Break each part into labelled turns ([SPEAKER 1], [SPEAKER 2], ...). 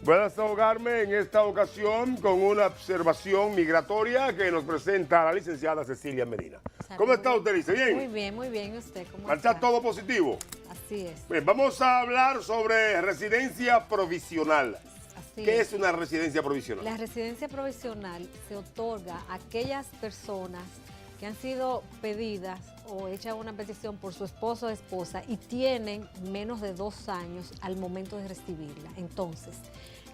[SPEAKER 1] Buenas, desahogarme en esta ocasión con una observación migratoria que nos presenta la licenciada Cecilia Medina. ¿Cómo está usted, Lice? ¿Bien?
[SPEAKER 2] Muy bien, muy bien. ¿Y usted cómo
[SPEAKER 1] ¿Está
[SPEAKER 2] está?
[SPEAKER 1] todo positivo?
[SPEAKER 2] Así es.
[SPEAKER 1] Bien, vamos a hablar sobre residencia provisional.
[SPEAKER 2] Así
[SPEAKER 1] ¿Qué es una residencia provisional?
[SPEAKER 2] La residencia provisional se otorga a aquellas personas que han sido pedidas o hechas una petición por su esposo o esposa y tienen menos de 2 años al momento de recibirla. Entonces,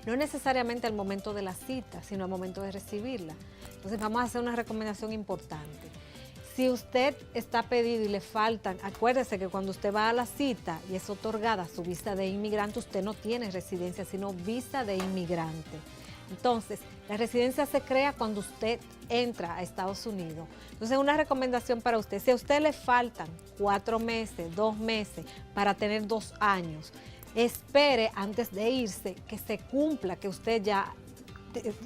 [SPEAKER 2] no necesariamente al momento de la cita, sino al momento de recibirla. Entonces, vamos a hacer una recomendación importante. Si usted está pedido y le faltan, acuérdese que cuando usted va a la cita y es otorgada su visa de inmigrante, usted no tiene residencia, sino visa de inmigrante. Entonces, la residencia se crea cuando usted entra a Estados Unidos. Entonces, una recomendación para usted, si a usted le faltan 4 meses, 2 meses para tener 2 años, espere antes de irse que se cumpla, que usted ya,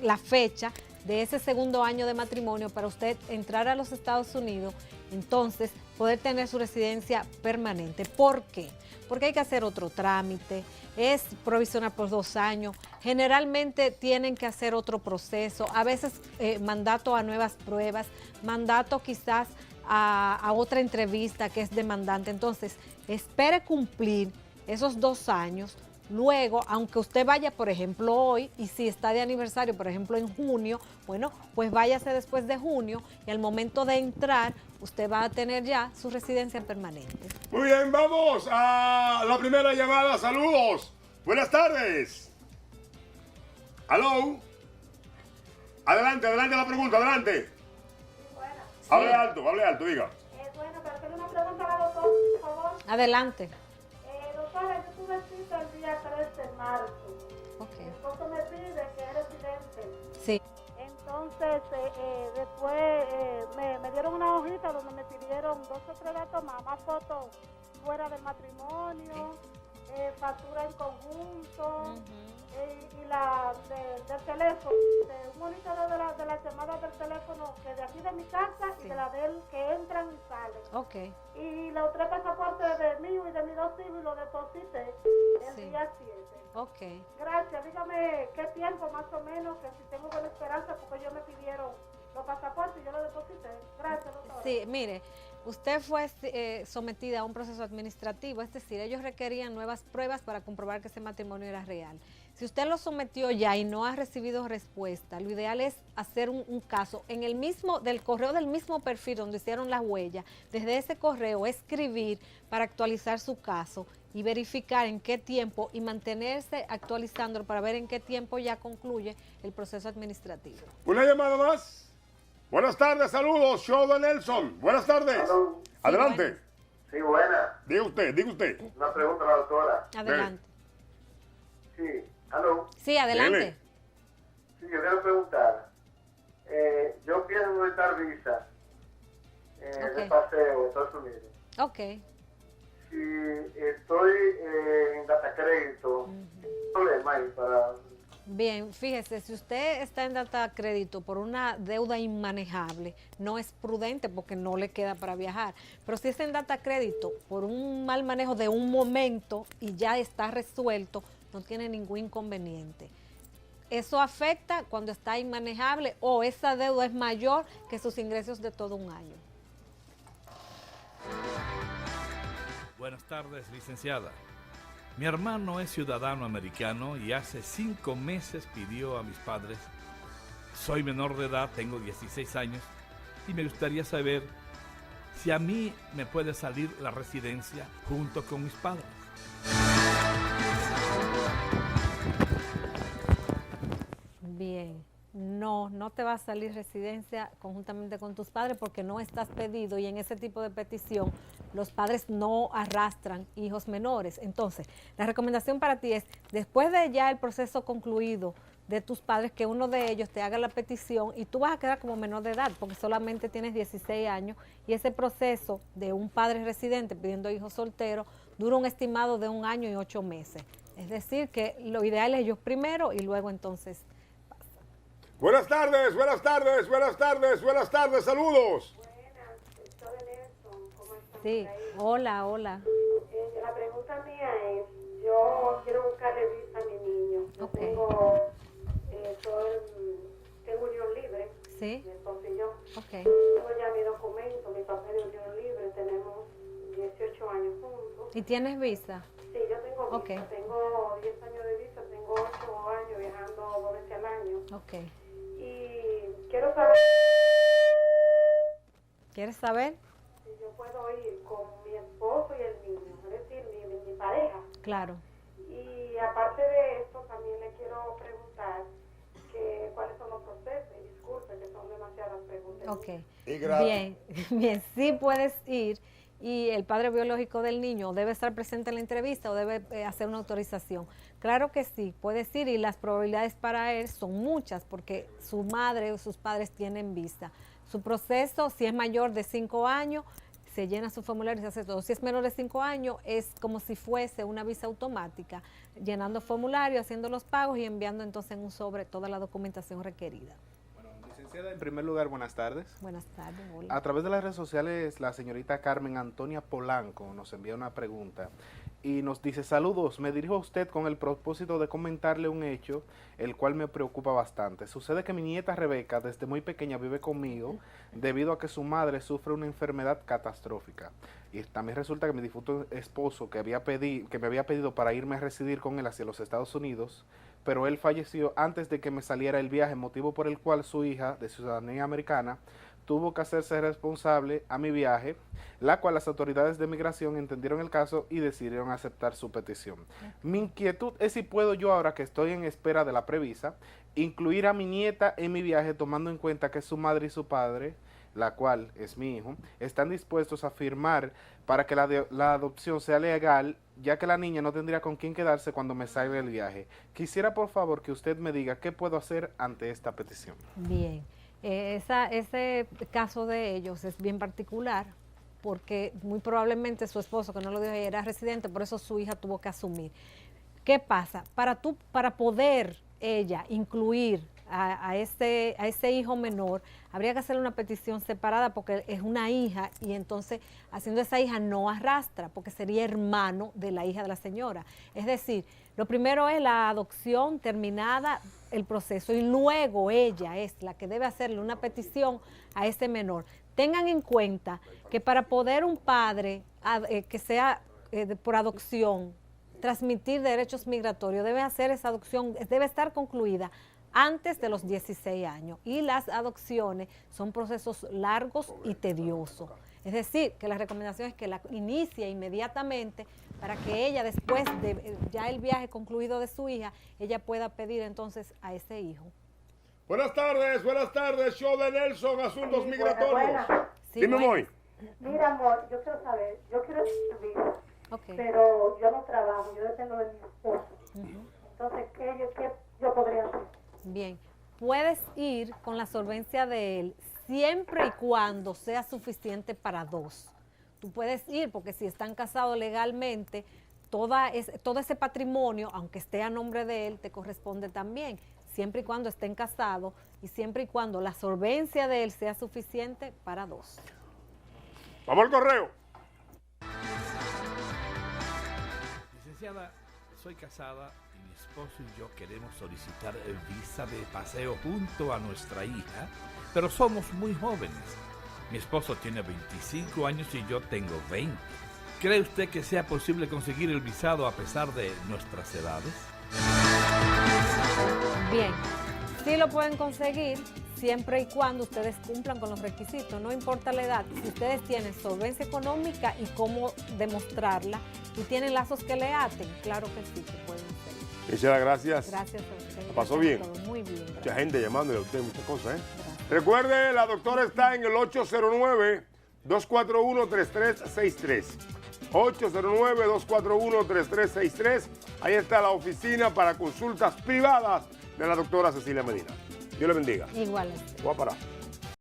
[SPEAKER 2] la fecha de ese segundo año de matrimonio para usted entrar a los Estados Unidos, entonces poder tener su residencia permanente. ¿Por qué? Porque hay que hacer otro trámite, es provisional por 2 años, generalmente tienen que hacer otro proceso, a veces mandato a nuevas pruebas, mandato quizás a otra entrevista que es demandante. Entonces, espere cumplir esos 2 años. Luego, aunque usted vaya, por ejemplo, hoy, y si está de aniversario, por ejemplo, en junio, bueno, pues váyase después de junio y al momento de entrar, usted va a tener ya su residencia permanente.
[SPEAKER 1] Muy bien, vamos a la primera llamada. Saludos. Buenas tardes. ¿Aló? Adelante, adelante la pregunta, adelante.
[SPEAKER 3] Sí, bueno.
[SPEAKER 1] Hable alto, diga.
[SPEAKER 3] Bueno, pero hacerle una pregunta a la doctora, por favor.
[SPEAKER 2] Adelante.
[SPEAKER 3] Doctora, yo tuve cita el día 3 de marzo.
[SPEAKER 2] Ok.
[SPEAKER 3] Mi esposo me pide que es residente.
[SPEAKER 2] Sí.
[SPEAKER 3] Entonces, después me dieron una hojita donde me pidieron 2 o 3 datos más fotos fuera del matrimonio, factura en conjunto, y la del teléfono, un monitoreo de la llamada del teléfono, que de aquí de mi casa y de la de él, que entran y salen.
[SPEAKER 2] Ok.
[SPEAKER 3] Y los 3 pasaportes de mío y de mis 2 hijos los deposité el día 7.
[SPEAKER 2] Ok.
[SPEAKER 3] Gracias, dígame qué tiempo más o menos, que si tengo buena esperanza, porque ellos me pidieron los pasaportes y yo los deposité. Gracias, doctora.
[SPEAKER 2] Sí, mire, usted fue sometida a un proceso administrativo, es decir, ellos requerían nuevas pruebas para comprobar que ese matrimonio era real. Si usted lo sometió ya y no ha recibido respuesta, lo ideal es hacer un caso en el mismo, del correo del mismo perfil donde hicieron la huella, desde ese correo escribir para actualizar su caso y verificar en qué tiempo y mantenerse actualizándolo para ver en qué tiempo ya concluye el proceso administrativo.
[SPEAKER 1] Una llamada más. Buenas tardes, saludos, show de Nelson. Buenas tardes.
[SPEAKER 4] Hello.
[SPEAKER 1] Adelante.
[SPEAKER 4] Sí, buena.
[SPEAKER 1] Diga usted.
[SPEAKER 4] Una pregunta a la doctora.
[SPEAKER 2] Adelante.
[SPEAKER 4] Sí, hello.
[SPEAKER 2] Sí, adelante.
[SPEAKER 1] Dele.
[SPEAKER 4] Sí, yo quiero preguntar. Yo pienso solicitar visa de
[SPEAKER 2] Ok.
[SPEAKER 4] paseo a Estados Unidos.
[SPEAKER 2] Ok.
[SPEAKER 4] Si estoy en data crédito, ¿qué problema hay para...?
[SPEAKER 2] Bien, fíjese, si usted está en data crédito por una deuda inmanejable, no es prudente porque no le queda para viajar. Pero si está en data crédito por un mal manejo de un momento y ya está resuelto, no tiene ningún inconveniente. Eso afecta cuando está inmanejable o esa deuda es mayor que sus ingresos de todo un año.
[SPEAKER 5] Buenas tardes, licenciada. Mi hermano es ciudadano americano y hace 5 meses pidió a mis padres. Soy menor de edad, tengo 16 años y me gustaría saber si a mí me puede salir la residencia junto con mis padres.
[SPEAKER 2] Bien, no te va a salir residencia conjuntamente con tus padres porque no estás pedido y en ese tipo de petición los padres no arrastran hijos menores. Entonces, la recomendación para ti es, después de ya el proceso concluido de tus padres, que uno de ellos te haga la petición y tú vas a quedar como menor de edad porque solamente tienes 16 años y ese proceso de un padre residente pidiendo hijos solteros dura un estimado de 1 año y 8 meses. Es decir, que lo ideal es ellos primero y luego entonces...
[SPEAKER 1] Buenas tardes, saludos.
[SPEAKER 3] Buenas, doctora Nelson, ¿cómo están?
[SPEAKER 2] Sí, hola.
[SPEAKER 3] La pregunta mía es, yo quiero buscarle visa a mi niño. Yo tengo unión libre.
[SPEAKER 2] Sí.
[SPEAKER 3] Mi esposo y yo.
[SPEAKER 2] Ok.
[SPEAKER 3] Tengo ya mi documento, mi papel de unión libre. Tenemos 18 años juntos.
[SPEAKER 2] ¿Y tienes visa?
[SPEAKER 3] Sí, yo tengo visa.
[SPEAKER 2] Ok.
[SPEAKER 3] Tengo 10 años de visa. Tengo 8 años viajando 2 veces al año.
[SPEAKER 2] Ok.
[SPEAKER 3] Y quiero saber
[SPEAKER 2] ¿Quieres saber?
[SPEAKER 3] si yo puedo ir con mi esposo y el niño, es decir, mi pareja.
[SPEAKER 2] Claro.
[SPEAKER 3] Y aparte de esto, también le quiero preguntar cuáles son los procesos. Disculpe, que son demasiadas preguntas.
[SPEAKER 2] Ok.
[SPEAKER 1] Y gracias.
[SPEAKER 2] Bien, bien, sí puedes ir y el padre biológico del niño debe estar presente en la entrevista o debe hacer una autorización. Claro que sí, puedes ir y las probabilidades para él son muchas porque su madre o sus padres tienen visa. Su proceso, si es mayor de 5 años, se llena su formulario y se hace todo. Si es menor de 5 años, es como si fuese una visa automática, llenando formulario, haciendo los pagos y enviando entonces en un sobre toda la documentación requerida.
[SPEAKER 6] Bueno, licenciada, en primer lugar, buenas tardes.
[SPEAKER 2] Buenas tardes, hola.
[SPEAKER 6] A través de las redes sociales, la señorita Carmen Antonia Polanco nos envía una pregunta y nos dice: saludos, me dirijo a usted con el propósito de comentarle un hecho el cual me preocupa bastante. Sucede que mi nieta Rebeca desde muy pequeña vive conmigo debido a que su madre sufre una enfermedad catastrófica. Y también resulta que mi difunto esposo que me había pedido para irme a residir con él hacia los Estados Unidos, pero él falleció antes de que me saliera el viaje, motivo por el cual su hija de ciudadanía americana tuvo que hacerse responsable a mi viaje, la cual las autoridades de migración entendieron el caso y decidieron aceptar su petición. Mi inquietud es si puedo yo, ahora que estoy en espera de la previsa, incluir a mi nieta en mi viaje, tomando en cuenta que su madre y su padre, la cual es mi hijo, están dispuestos a firmar para que la adopción sea legal, ya que la niña no tendría con quién quedarse cuando me salga el viaje. Quisiera por favor que usted me diga qué puedo hacer ante esta petición.
[SPEAKER 2] Bien. Ese caso de ellos es bien particular porque muy probablemente su esposo, que no lo dijo, era residente, por eso su hija tuvo que asumir. ¿Qué pasa? Para poder ella incluir a ese hijo menor, habría que hacerle una petición separada porque es una hija y entonces haciendo esa hija no arrastra porque sería hermano de la hija de la señora. Es decir, lo primero es la adopción terminada el proceso y luego ella es la que debe hacerle una petición a ese menor. Tengan en cuenta que para poder un padre que sea por adopción transmitir derechos migratorios debe hacer esa adopción, debe estar concluida antes de los 16 años y las adopciones son procesos largos y tediosos. Es decir, que la recomendación es que la inicie inmediatamente para que ella, después de ya el viaje concluido de su hija, ella pueda pedir entonces a ese hijo.
[SPEAKER 1] Buenas tardes, show de Nelson, asuntos migratorios.
[SPEAKER 3] Buenas.
[SPEAKER 2] Sí,
[SPEAKER 1] Dime,
[SPEAKER 2] bueno.
[SPEAKER 1] Moy.
[SPEAKER 3] Mira, amor, yo quiero saber, yo quiero visa,
[SPEAKER 2] Okay.
[SPEAKER 3] pero yo no trabajo, yo dependo de mi esposo. Entonces, ¿qué yo podría hacer?
[SPEAKER 2] Bien, puedes ir con la solvencia de él siempre y cuando sea suficiente para dos. Tú puedes ir porque si están casados legalmente, todo ese patrimonio, aunque esté a nombre de él, te corresponde también, siempre y cuando estén casados y siempre y cuando la solvencia de él sea suficiente para dos.
[SPEAKER 1] Vamos al correo.
[SPEAKER 5] Licenciada, soy casada y mi esposo y yo queremos solicitar visa de paseo junto a nuestra hija, pero somos muy jóvenes. Mi esposo tiene 25 años y yo tengo 20. ¿Cree usted que sea posible conseguir el visado a pesar de nuestras edades?
[SPEAKER 2] Bien, sí lo pueden conseguir siempre y cuando ustedes cumplan con los requisitos, no importa la edad. Si ustedes tienen solvencia económica y cómo demostrarla y tienen lazos que le aten, claro que sí, que pueden hacer.
[SPEAKER 1] Licenciada, gracias.
[SPEAKER 2] Gracias a usted.
[SPEAKER 1] ¿La pasó
[SPEAKER 2] Gracias
[SPEAKER 1] bien?
[SPEAKER 2] a todos. Muy bien.
[SPEAKER 1] Mucha
[SPEAKER 2] Gracias.
[SPEAKER 1] gente llamándole a usted, muchas cosas, ¿eh?
[SPEAKER 2] Gracias.
[SPEAKER 1] Recuerde, la doctora está en el 809-241-3363. 809-241-3363. Ahí está la oficina para consultas privadas de la doctora Cecilia Medina. Dios le bendiga.
[SPEAKER 2] Igual.
[SPEAKER 1] Voy a parar.